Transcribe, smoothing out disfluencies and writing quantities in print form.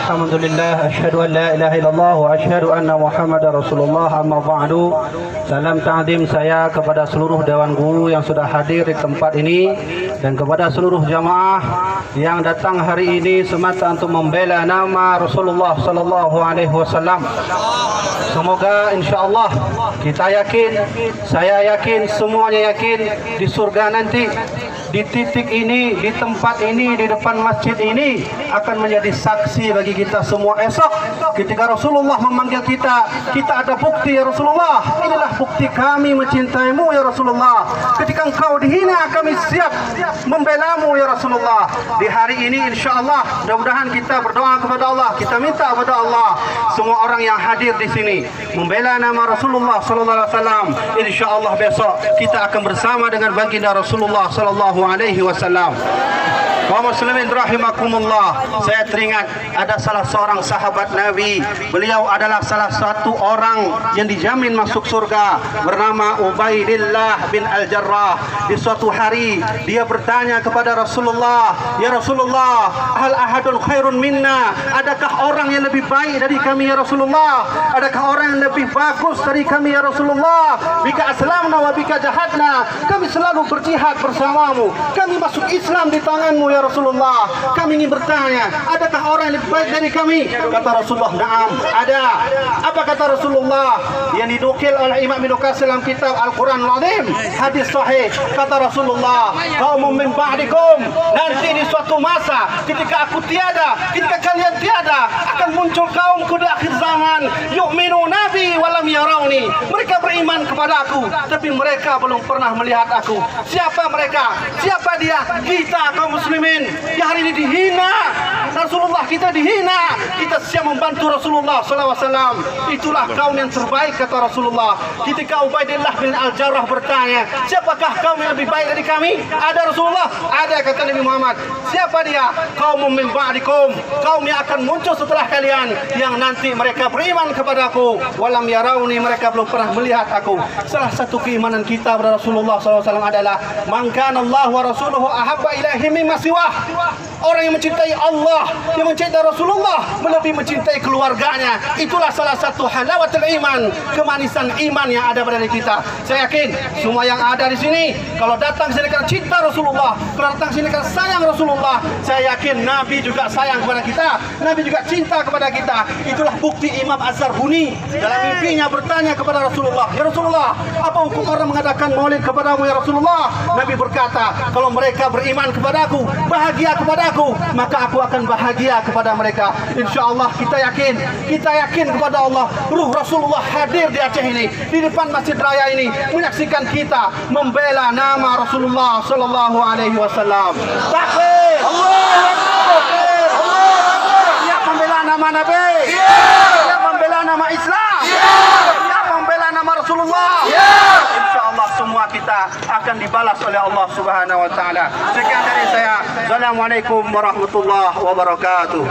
Alhamdulillah, asyhadu an la ilaha illallah wa asyhadu anna Muhammadar Rasulullah. Amma ba'du. Salam ta'zim saya kepada seluruh dewan guru yang sudah hadir di tempat ini dan kepada seluruh jamaah yang datang hari ini semata untuk membela nama Rasulullah sallallahu alaihi wasallam. Semoga insyaallah kita yakin, saya yakin, semuanya yakin di surga nanti, di titik ini, di tempat ini, di depan masjid ini akan menjadi saksi bagi kita semua esok ketika Rasulullah memanggil kita. Kita ada bukti ya Rasulullah, inilah bukti kami mencintaimu ya Rasulullah. Ketika engkau dihina, kami siap membelamu ya Rasulullah. Di hari ini insyaallah mudah-mudahan kita berdoa kepada Allah, kita minta kepada Allah semua orang yang hadir di sini membela nama Rasulullah sallallahu alaihi wasallam. Insyaallah besok kita akan bersama dengan baginda Rasulullah sallallahu alaihi wasallam. Kaum muslimin rahimakumullah, saya teringat ada salah seorang sahabat Nabi. Beliau adalah salah satu orang yang dijamin masuk surga, bernama Ubaidillah bin Al-Jarrah. Di suatu hari dia bertanya kepada Rasulullah, "Ya Rasulullah, hal ahadun khairun minna?" Adakah orang yang lebih baik dari kami ya Rasulullah? Adakah orang yang lebih bagus dari kami ya Rasulullah? Bika aslamna wa bika jahadna. Kami selalu berjihad bersamamu. Kami masuk Islam di tanganmu ya Rasulullah. Kami ingin bertanya, adakah orang yang lebih baik dari kami? Kata Rasulullah, "Na'am, ada." Apa kata Rasulullah yang dinukil oleh Imam Ibnu Katsir dalam kitab Al-Qur'anul Azim, hadis sahih? Kata Rasulullah, "Qaumun min ba'dikum." Nanti di suatu masa ketika aku tiada, ketika kalian tiada, akan muncul kaumku di akhir zaman, yu'minu nabi wa lam yarawni. Mereka beriman kepada aku, tapi mereka belum pernah melihat aku. Siapa mereka? Siapa dia? Kita kaum muslimin yang hari ini dihina. Rasulullah kita dihina. Kita siap membantu Rasulullah SAW. Itulah kaum yang terbaik kata Rasulullah. Ketika Ubaidillah bin Al-Jarrah bertanya, siapakah kaum yang lebih baik dari kami? Ada Rasulullah? Ada kata Nabi Muhammad. Siapa dia? Kaum min ba'dikum, kaum yang akan muncul setelah kalian, yang nanti mereka beriman kepadaku, walam yarawni, mereka belum pernah melihat aku. Salah satu keimanan kita kepada Rasulullah SAW adalah man kana Allah wa rasuluhu ahabba ilaihi mimma siwah. Orang yang mencintai Allah, yang mencintai Rasulullah, lebih mencintai keluarganya. Itulah salah satu halawatul iman, kemanisan iman yang ada pada diri kita. Saya yakin semua yang ada di sini, kalau datang sini karena cinta Rasulullah, kalau datang sini karena sayang Rasulullah, saya yakin Nabi juga sayang kepada kita, Nabi juga cinta kepada kita. Itulah bukti Imam Az-Zarhuni dalam mimpinya bertanya kepada Rasulullah, "Ya Rasulullah, apa hukum orang mengadakan maulid kepadamu ya Rasulullah?" Nabi berkata, "Kalau mereka beriman kepadaku, bahagia kepadaku, maka aku akan bahagia kepada mereka." InsyaAllah kita yakin kepada Allah, ruh Rasulullah hadir di Aceh ini, di depan Masjid Raya ini, menyaksikan kita membela nama Rasulullah sallallahu alaihi wasallam. Takbir! Allahu Akbar! Siap membela nama Nabi, siap membela nama Islam, siap membela nama Rasulullah. InsyaAllah semua kita akan dibalas oleh Allah Subhanahu wa taala. Sekian dari saya. Assalamualaikum warahmatullahi wabarakatuh.